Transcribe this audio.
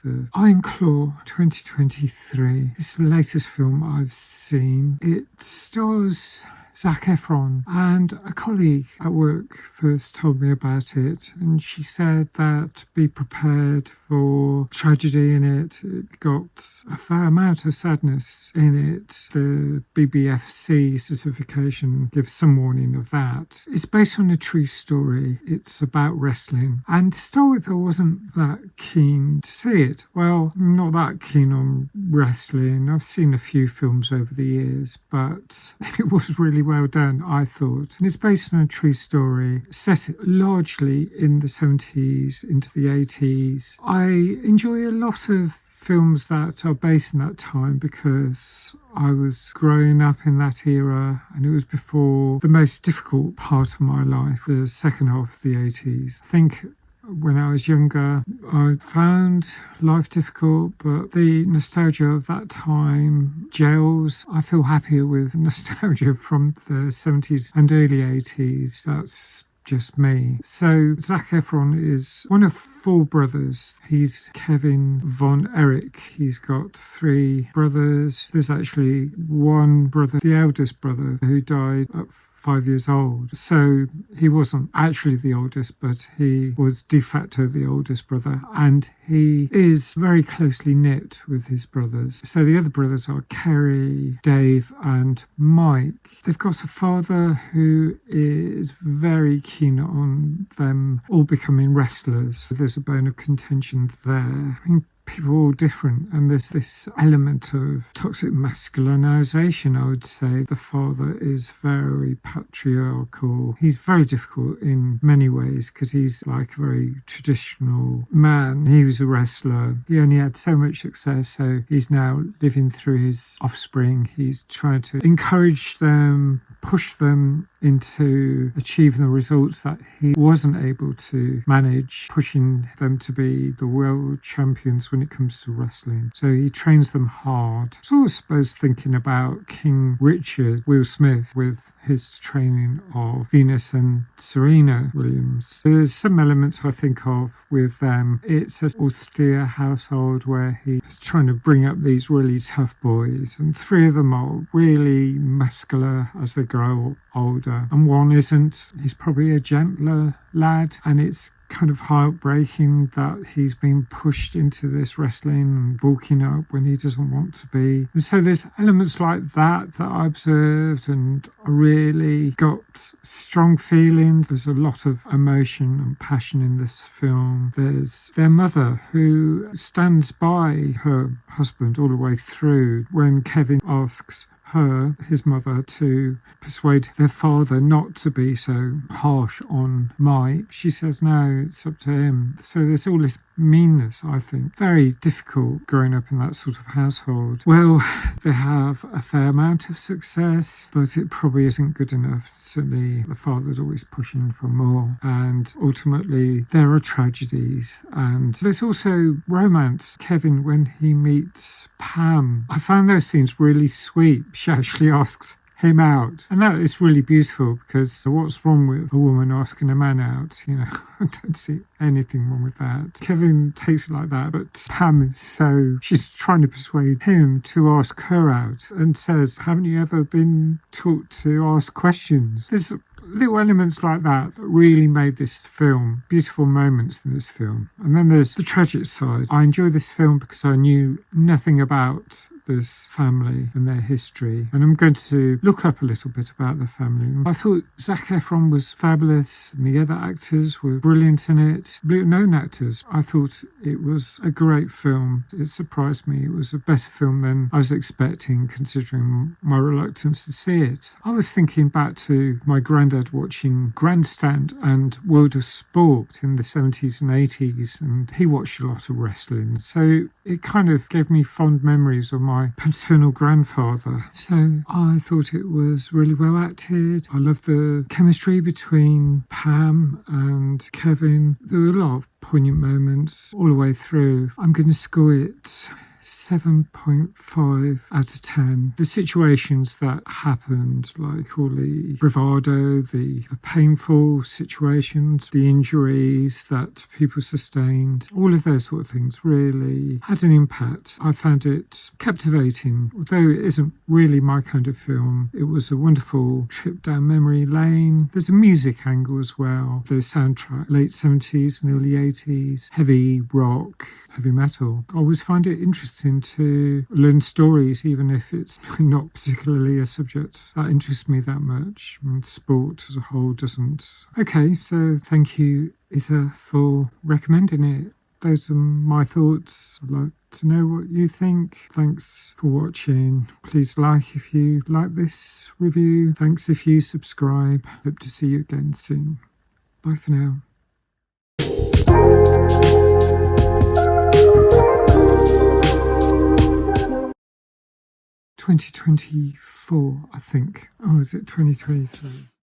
The Iron Claw 2023. It's the latest film I've seen. It stars Zac Efron, and a colleague at work first told me about it, and she said that be prepared for tragedy in it. It got a fair amount of sadness in it. The BBFC certification gives some warning of that. It's based on a true story. It's about wrestling, and to start with, I wasn't that keen to see it. Well, I'm not that keen on wrestling. I've seen a few films over the years, but it was really well done, I thought. And it's based on a true story, set largely in the 70s into the 80s. I enjoy a lot of films that are based in that time because I was growing up in that era, and it was before the most difficult part of my life, the second half of the 80s. I think when I was younger, I found life difficult, but the nostalgia of that time gels. I feel happier with nostalgia from the 70s and early 80s. That's just me. So Zac Efron is one of four brothers. He's Kevin Von Erich. He's got three brothers. There's actually one brother, the eldest brother, who died at 5 years old. So he wasn't actually the oldest, but he was de facto the oldest brother, and he is very closely knit with his brothers. So the other brothers are Kerry, Dave and Mike. They've got a father who is very keen on them all becoming wrestlers. There's a bone of contention there. I mean, people are all different, and there's this element of toxic masculinization, I would say. The father is very patriarchal. He's very difficult in many ways because he's like a very traditional man. He was a wrestler. He only had so much success, so he's now living through his offspring. He's trying to encourage them, push them into achieving the results that he wasn't able to manage, pushing them to be the world champions when it comes to wrestling. So he trains them hard. So I suppose thinking about King Richard, Will Smith, with his training of Venus and Serena Williams. There's some elements I think of with them. It's an austere household where he's trying to bring up these really tough boys, and three of them are really muscular as they grow older, and one isn't. He's probably a gentler lad, and it's kind of heartbreaking that he's been pushed into this wrestling and bulking up when he doesn't want to be. And so there's elements like that I observed, and I really got strong feelings. There's a lot of emotion and passion in this film. There's their mother who stands by her husband all the way through when Kevin asks her, his mother, to persuade their father not to be so harsh on Mike. She says no, it's up to him. So there's all this meanness, I think. Very difficult growing up in that sort of household. Well, they have a fair amount of success, but it probably isn't good enough. Certainly the father's always pushing for more, and ultimately there are tragedies, and there's also romance. Kevin, when he meets Pam, I found those scenes really sweet. She actually asks him out, and that is really beautiful, because what's wrong with a woman asking a man out? You know, I don't see anything wrong with that. Kevin takes it like that, but Pam is she's trying to persuade him to ask her out, and says, haven't you ever been taught to ask questions? There's little elements like that that really made this film, beautiful moments in this film. And then there's the tragic side. I enjoy this film because I knew nothing about this family and their history, and I'm going to look up a little bit about the family. I thought Zac Efron was fabulous, and the other actors were brilliant in it. Known actors. I thought it was a great film. It surprised me. It was a better film than I was expecting, considering my reluctance to see it. I was thinking back to my granddad watching Grandstand and World of Sport in the 70s and 80s, and he watched a lot of wrestling. So it kind of gave me fond memories of my paternal grandfather. So I thought it was really well acted. I loved the chemistry between Pam and Kevin. There were a lot of poignant moments all the way through. I'm going to score it 7.5 out of 10. The situations that happened, like all the bravado, the painful situations, the injuries that people sustained, all of those sort of things really had an impact. I found it captivating. Although it isn't really my kind of film, it was a wonderful trip down memory lane. There's a music angle as well. The soundtrack, late 70s and early 80s, heavy rock, heavy metal. I always find it interesting to learn stories, even if it's not particularly a subject that interests me that much. And sport as a whole doesn't. Okay, so thank you, Isa, for recommending it. Those are my thoughts. I'd like to know what you think. Thanks for watching. Please like if you like this review. Thanks if you subscribe. Hope to see you again soon. Bye for now. 2024, I think. Oh, is it 2023?